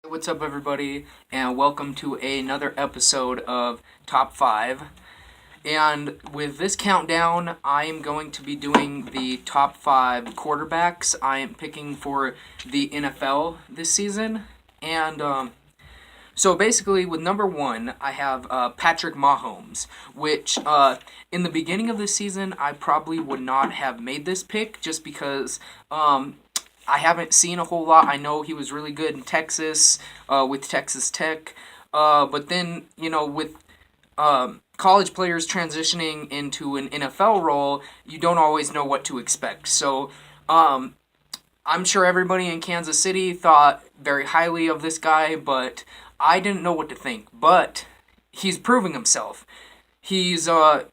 What's up, everybody, and welcome to another episode of Top 5. And with this countdown, I am going to be doing the top 5 quarterbacks I am picking for the NFL this season. And so basically, with number 1, I have Patrick Mahomes, which in the beginning of the season, I probably would not have made this pick just because I haven't seen a whole lot. I know he was really good in Texas with Texas Tech, but then with college players transitioning into an NFL role, you don't always know what to expect. So I'm sure everybody in Kansas City thought very highly of this guy, but I didn't know what to think. But he's proving himself. I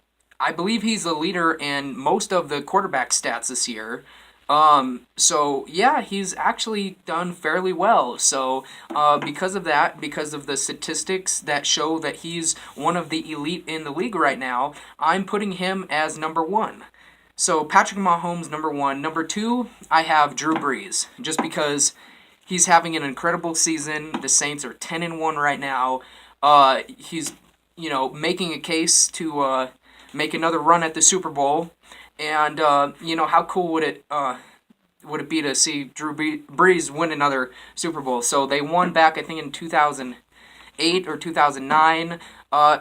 believe he's the leader in most of the quarterback stats this year. So yeah, he's actually done fairly well. So, because of that, because of the statistics that show that he's one of the elite in the league right now, I'm putting him as number 1. So Patrick Mahomes, number 1. Number 2, I have Drew Brees, just because he's having an incredible season. The Saints are 10-1 right now. He's making a case to make another run at the Super Bowl. And how cool would it be to see Drew Brees win another Super Bowl? So they won back, I think, in 2008 or 2009.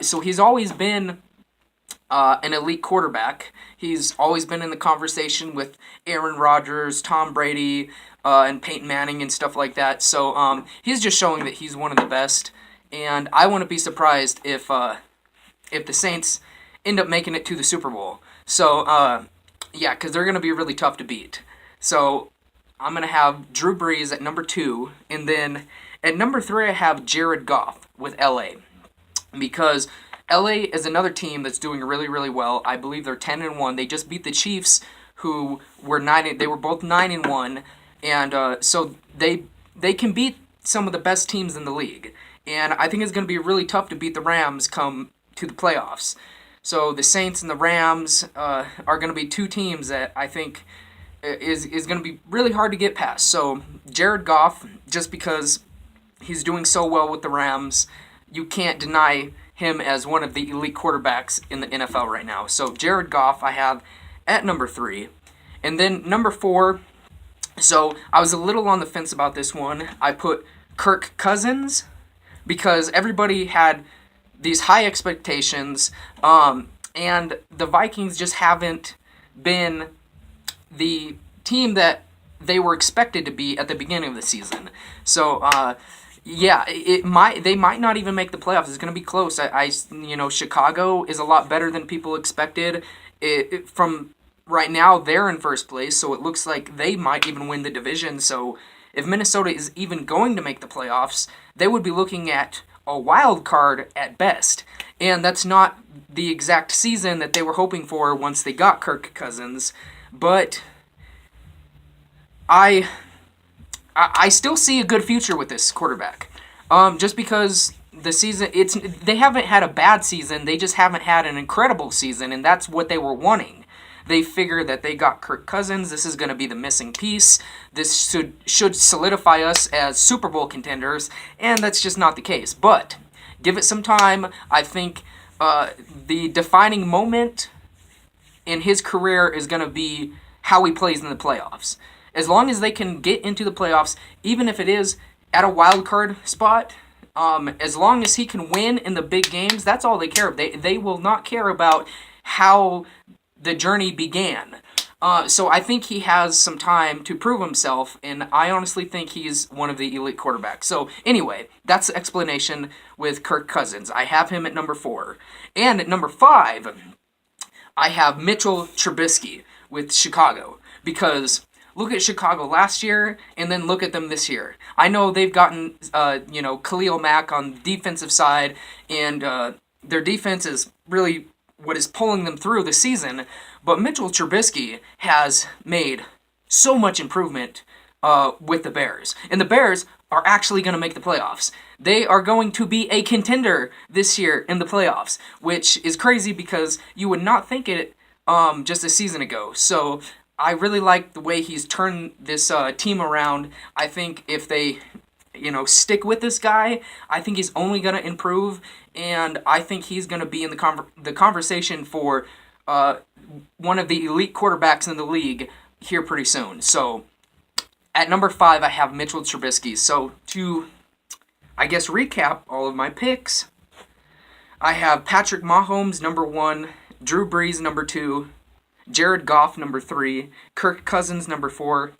So he's always been an elite quarterback. He's always been in the conversation with Aaron Rodgers, Tom Brady, and Peyton Manning and stuff like that. So he's just showing that he's one of the best. And I wouldn't be surprised if the Saints end up making it to the Super Bowl. So, yeah, because they're going to be really tough to beat. So, I'm going to have Drew Brees at number 2. And then at number 3, I have Jared Goff with LA. Because LA is another team that's doing really, really well. I believe they're 10-1. They just beat the Chiefs, who were 9. They were both 9-1. And so they can beat some of the best teams in the league. And I think it's going to be really tough to beat the Rams come to the playoffs. So the Saints and the Rams are going to be two teams that I think is going to be really hard to get past. So Jared Goff, just because he's doing so well with the Rams, you can't deny him as one of the elite quarterbacks in the NFL right now. So Jared Goff I have at number 3. And then number 4, so I was a little on the fence about this one. I put Kirk Cousins because everybody had these high expectations, and the Vikings just haven't been the team that they were expected to be at the beginning of the season. So, yeah, they might not even make the playoffs. It's going to be close. Chicago is a lot better than people expected. From right now, they're in first place, so it looks like they might even win the division. So, if Minnesota is even going to make the playoffs, they would be looking at a wild card at best. And that's not the exact season that they were hoping for once they got Kirk Cousins. But I still see a good future with this quarterback. Just because the season, they haven't had a bad season, they just haven't had an incredible season, and that's what they were wanting. They figure that they got Kirk Cousins. This is going to be the missing piece. This should solidify us as Super Bowl contenders, and that's just not the case. But give it some time. I think the defining moment in his career is going to be how he plays in the playoffs. As long as they can get into the playoffs, even if it is at a wild card spot, as long as he can win in the big games, that's all they care about. They will not care about how the journey began. So I think he has some time to prove himself, and I honestly think he's one of the elite quarterbacks. So anyway, that's the explanation with Kirk Cousins. I have him at number 4. And at number 5, I have Mitchell Trubisky with Chicago. Because look at Chicago last year, and then look at them this year. I know they've gotten, Khalil Mack on the defensive side, and their defense is really what is pulling them through the season, but Mitchell Trubisky has made so much improvement with the Bears. And the Bears are actually going to make the playoffs. They are going to be a contender this year in the playoffs, which is crazy because you would not think it just a season ago. So I really like the way he's turned this team around. I think if they stick with this guy. I think he's only going to improve, and I think he's going to be in the conversation for one of the elite quarterbacks in the league here pretty soon. So at number 5, I have Mitchell Trubisky. So to, I guess, recap all of my picks, I have Patrick Mahomes number 1, Drew Brees number 2, Jared Goff number 3, Kirk Cousins number 4,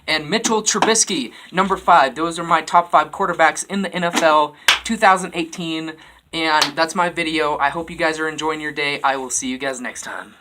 and Mitchell Trubisky number 5. Those are my top 5 quarterbacks in the NFL 2018, and that's my video. I hope you guys are enjoying your day. I will see you guys next time.